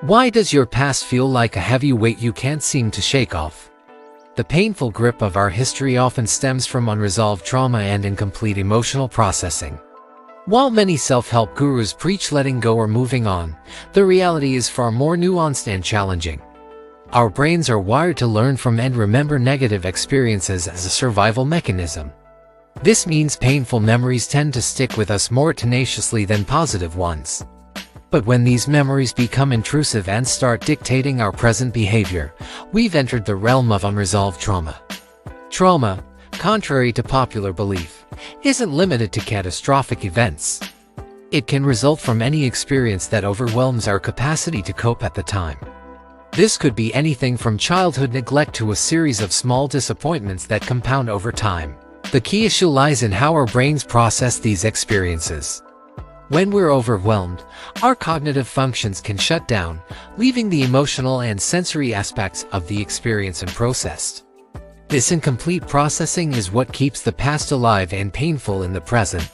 Why does your past feel like a heavy weight you can't seem to shake off? The painful grip of our history often stems from unresolved trauma and incomplete emotional processing. While many self-help gurus preach letting go or moving on, the reality is far more nuanced and challenging. Our brains are wired to learn from and remember negative experiences as a survival mechanism. This means painful memories tend to stick with us more tenaciously than positive ones. But when these memories become intrusive and start dictating our present behavior, we've entered the realm of unresolved trauma. Trauma, contrary to popular belief, isn't limited to catastrophic events. It can result from any experience that overwhelms our capacity to cope at the time. This could be anything from childhood neglect to a series of small disappointments that compound over time. The key issue lies in how our brains process these experiences. When we're overwhelmed, our cognitive functions can shut down, leaving the emotional and sensory aspects of the experience unprocessed. This incomplete processing is what keeps the past alive and painful in the present.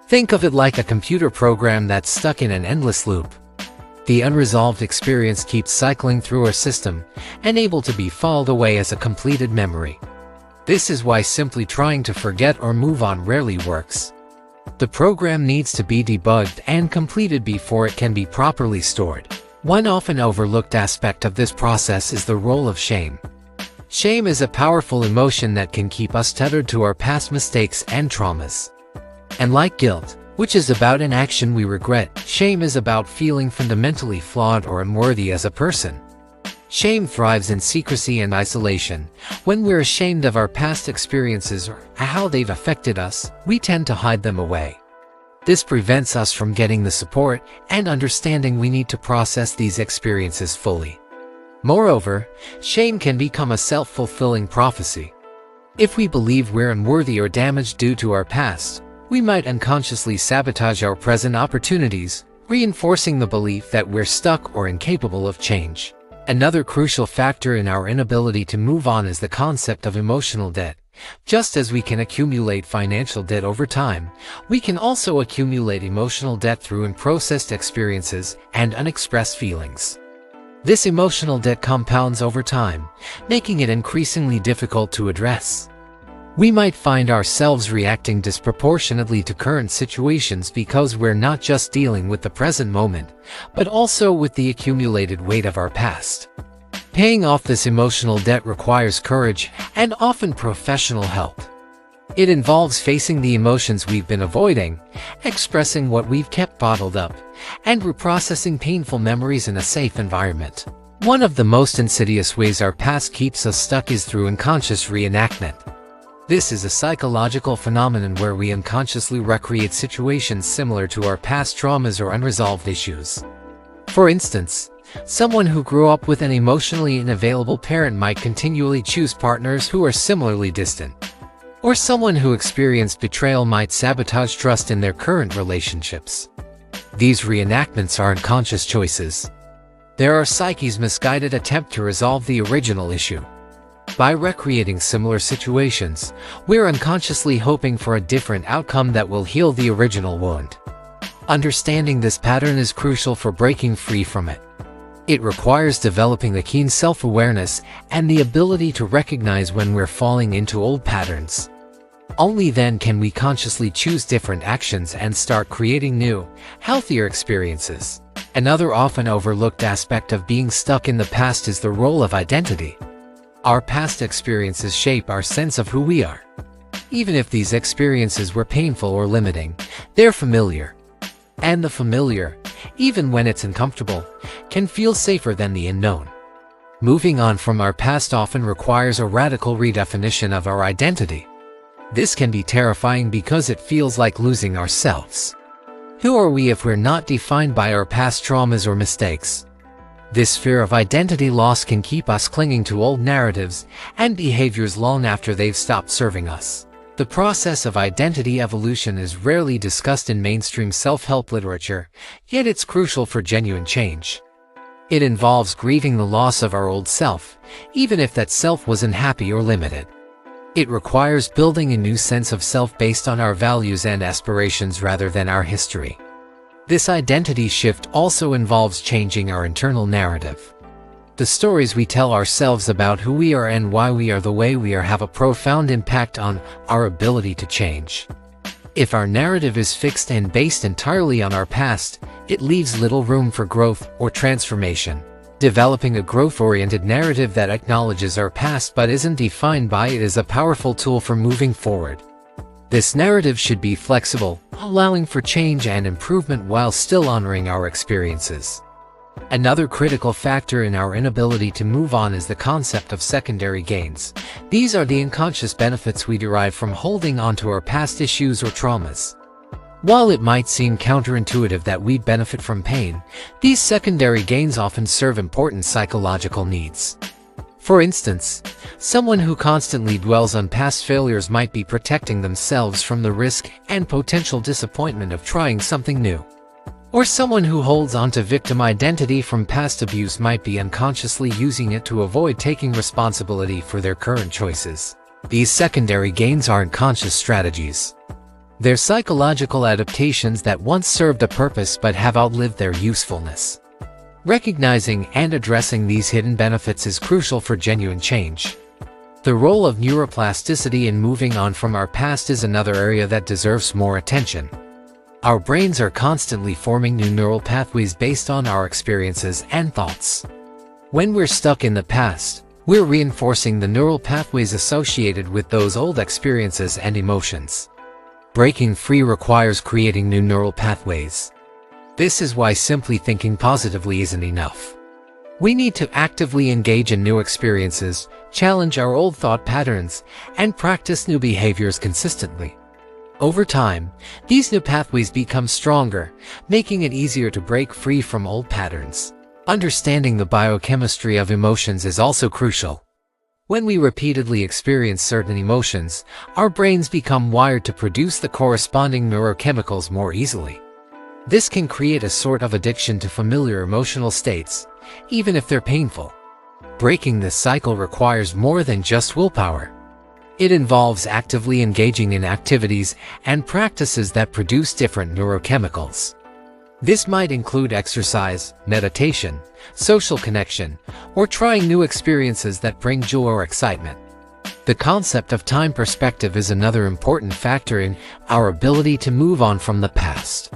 Think of it like a computer program that's stuck in an endless loop. The unresolved experience keeps cycling through our system, unable to be filed away as a completed memory. This is why simply trying to forget or move on rarely works. The program needs to be debugged and completed before it can be properly stored. One often overlooked aspect of this process is the role of shame. Shame is a powerful emotion that can keep us tethered to our past mistakes and traumas. And like guilt, which is about an action we regret, shame is about feeling fundamentally flawed or unworthy as a person. Shame thrives in secrecy and isolation. When we're ashamed of our past experiences or how they've affected us, we tend to hide them away. This prevents us from getting the support and understanding we need to process these experiences fully. Moreover, shame can become a self-fulfilling prophecy. If we believe we're unworthy or damaged due to our past, we might unconsciously sabotage our present opportunities, reinforcing the belief that we're stuck or incapable of change. Another crucial factor in our inability to move on is the concept of emotional debt. Just as we can accumulate financial debt over time, we can also accumulate emotional debt through unprocessed experiences and unexpressed feelings. This emotional debt compounds over time, making it increasingly difficult to address. We might find ourselves reacting disproportionately to current situations because we're not just dealing with the present moment, but also with the accumulated weight of our past. Paying off this emotional debt requires courage and often professional help. It involves facing the emotions we've been avoiding, expressing what we've kept bottled up, and reprocessing painful memories in a safe environment. One of the most insidious ways our past keeps us stuck is through unconscious reenactment. This is a psychological phenomenon where we unconsciously recreate situations similar to our past traumas or unresolved issues. For instance, someone who grew up with an emotionally unavailable parent might continually choose partners who are similarly distant. Or someone who experienced betrayal might sabotage trust in their current relationships. These reenactments are unconscious choices. They're our psyche's misguided attempt to resolve the original issue. By recreating similar situations, we're unconsciously hoping for a different outcome that will heal the original wound. Understanding this pattern is crucial for breaking free from it. It requires developing a keen self-awareness and the ability to recognize when we're falling into old patterns. Only then can we consciously choose different actions and start creating new, healthier experiences. Another often overlooked aspect of being stuck in the past is the role of identity. Our past experiences shape our sense of who we are. Even if these experiences were painful or limiting, they're familiar. And the familiar, even when it's uncomfortable, can feel safer than the unknown. Moving on from our past often requires a radical redefinition of our identity. This can be terrifying because it feels like losing ourselves. Who are we if we're not defined by our past traumas or mistakes? This fear of identity loss can keep us clinging to old narratives and behaviors long after they've stopped serving us. The process of identity evolution is rarely discussed in mainstream self-help literature, yet it's crucial for genuine change. It involves grieving the loss of our old self, even if that self was unhappy or limited. It requires building a new sense of self based on our values and aspirations rather than our history. This identity shift also involves changing our internal narrative. The stories we tell ourselves about who we are and why we are the way we are have a profound impact on our ability to change. If our narrative is fixed and based entirely on our past, it leaves little room for growth or transformation. Developing a growth-oriented narrative that acknowledges our past but isn't defined by it is a powerful tool for moving forward. This narrative should be flexible, allowing for change and improvement while still honoring our experiences. Another critical factor in our inability to move on is the concept of secondary gains. These are the unconscious benefits we derive from holding on to our past issues or traumas. While it might seem counterintuitive that we benefit from pain, these secondary gains often serve important psychological needs. For instance, someone who constantly dwells on past failures might be protecting themselves from the risk and potential disappointment of trying something new. Or someone who holds on to victim identity from past abuse might be unconsciously using it to avoid taking responsibility for their current choices. These secondary gains aren't conscious strategies. They're psychological adaptations that once served a purpose but have outlived their usefulness. Recognizing and addressing these hidden benefits is crucial for genuine change. The role of neuroplasticity in moving on from our past is another area that deserves more attention. Our brains are constantly forming new neural pathways based on our experiences and thoughts. When we're stuck in the past, we're reinforcing the neural pathways associated with those old experiences and emotions. Breaking free requires creating new neural pathways. This is why simply thinking positively isn't enough. We need to actively engage in new experiences, challenge our old thought patterns, and practice new behaviors consistently. Over time, these new pathways become stronger, making it easier to break free from old patterns. Understanding the biochemistry of emotions is also crucial. When we repeatedly experience certain emotions, our brains become wired to produce the corresponding neurochemicals more easily. This can create a sort of addiction to familiar emotional states, even if they're painful. Breaking this cycle requires more than just willpower. It involves actively engaging in activities and practices that produce different neurochemicals. This might include exercise, meditation, social connection, or trying new experiences that bring joy or excitement. The concept of time perspective is another important factor in our ability to move on from the past.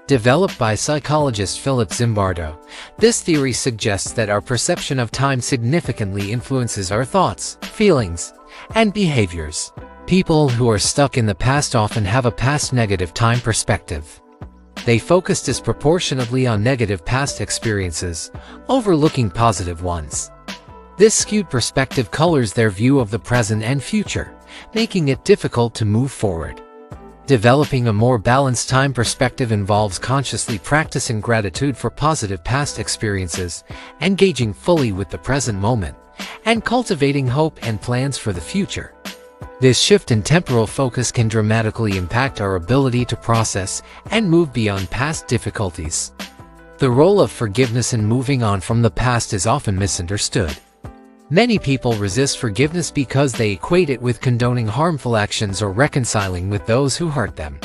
Developed by psychologist Philip Zimbardo, this theory suggests that our perception of time significantly influences our thoughts, feelings, and behaviors. People who are stuck in the past often have a past negative time perspective. They focus disproportionately on negative past experiences, overlooking positive ones. This skewed perspective colors their view of the present and future, making it difficult to move forward. Developing a more balanced time perspective involves consciously practicing gratitude for positive past experiences, engaging fully with the present moment, and cultivating hope and plans for the future. This shift in temporal focus can dramatically impact our ability to process and move beyond past difficulties. The role of forgiveness in moving on from the past is often misunderstood. Many people resist forgiveness because they equate it with condoning harmful actions or reconciling with those who hurt them.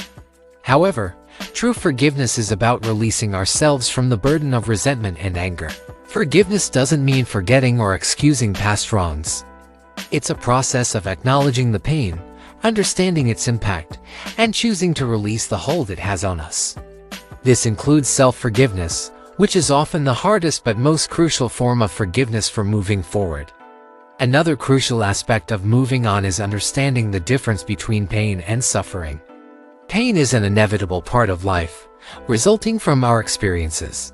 However, true forgiveness is about releasing ourselves from the burden of resentment and anger. Forgiveness doesn't mean forgetting or excusing past wrongs. It's a process of acknowledging the pain, understanding its impact, and choosing to release the hold it has on us. This includes self-forgiveness, which is often the hardest but most crucial form of forgiveness for moving forward. Another crucial aspect of moving on is understanding the difference between pain and suffering. Pain is an inevitable part of life, resulting from our experiences.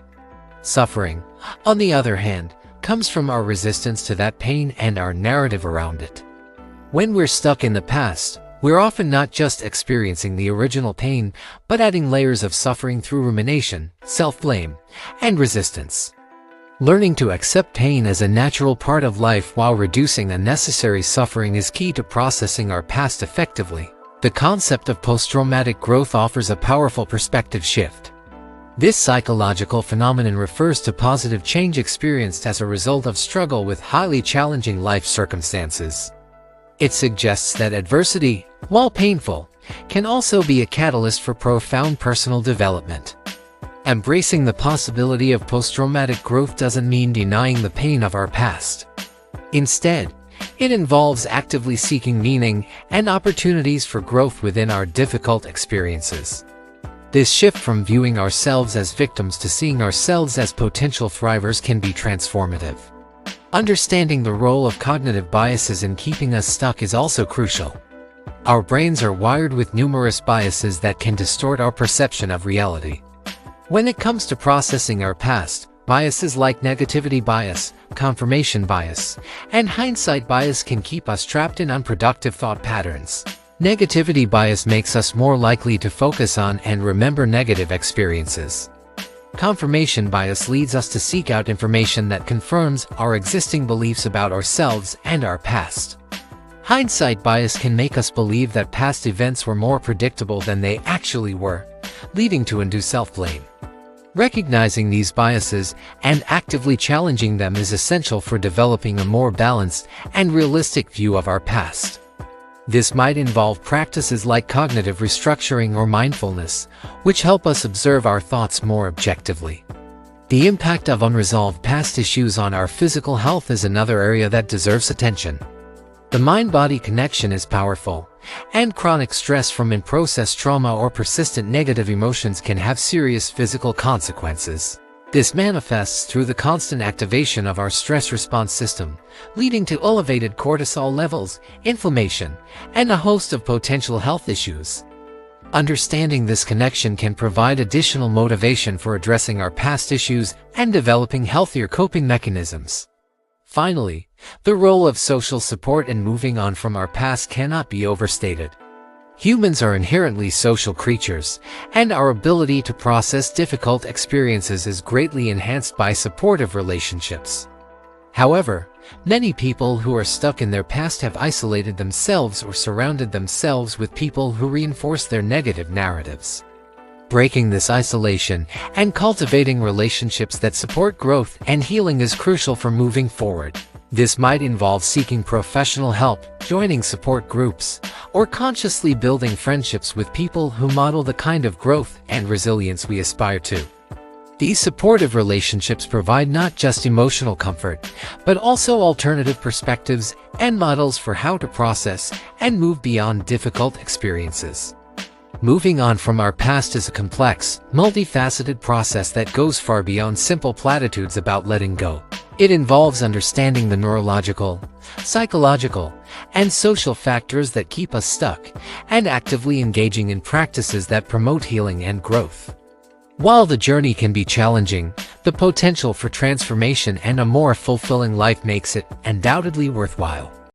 Suffering, on the other hand, comes from our resistance to that pain and our narrative around it. When we're stuck in the past, we're often not just experiencing the original pain, but adding layers of suffering through rumination, self-blame, and resistance. Learning to accept pain as a natural part of life while reducing unnecessary suffering is key to processing our past effectively. The concept of post-traumatic growth offers a powerful perspective shift. This psychological phenomenon refers to positive change experienced as a result of struggle with highly challenging life circumstances. It suggests that adversity, while painful, can also be a catalyst for profound personal development. Embracing the possibility of post-traumatic growth doesn't mean denying the pain of our past. Instead, it involves actively seeking meaning and opportunities for growth within our difficult experiences. This shift from viewing ourselves as victims to seeing ourselves as potential thrivers can be transformative. Understanding the role of cognitive biases in keeping us stuck is also crucial. Our brains are wired with numerous biases that can distort our perception of reality. When it comes to processing our past, biases like negativity bias, confirmation bias, and hindsight bias can keep us trapped in unproductive thought patterns. Negativity bias makes us more likely to focus on and remember negative experiences. Confirmation bias leads us to seek out information that confirms our existing beliefs about ourselves and our past. Hindsight bias can make us believe that past events were more predictable than they actually were, leading to undue self-blame. Recognizing these biases and actively challenging them is essential for developing a more balanced and realistic view of our past. This might involve practices like cognitive restructuring or mindfulness, which help us observe our thoughts more objectively. The impact of unresolved past issues on our physical health is another area that deserves attention. The mind-body connection is powerful, and chronic stress from unprocessed trauma or persistent negative emotions can have serious physical consequences. This manifests through the constant activation of our stress response system, leading to elevated cortisol levels, inflammation, and a host of potential health issues. Understanding this connection can provide additional motivation for addressing our past issues and developing healthier coping mechanisms. Finally, the role of social support in moving on from our past cannot be overstated. Humans are inherently social creatures, and our ability to process difficult experiences is greatly enhanced by supportive relationships. However, many people who are stuck in their past have isolated themselves or surrounded themselves with people who reinforce their negative narratives. Breaking this isolation and cultivating relationships that support growth and healing is crucial for moving forward. This might involve seeking professional help, joining support groups, or consciously building friendships with people who model the kind of growth and resilience we aspire to. These supportive relationships provide not just emotional comfort, but also alternative perspectives and models for how to process and move beyond difficult experiences. Moving on from our past is a complex, multifaceted process that goes far beyond simple platitudes about letting go. It involves understanding the neurological, psychological, and social factors that keep us stuck, and actively engaging in practices that promote healing and growth. While the journey can be challenging, the potential for transformation and a more fulfilling life makes it undoubtedly worthwhile.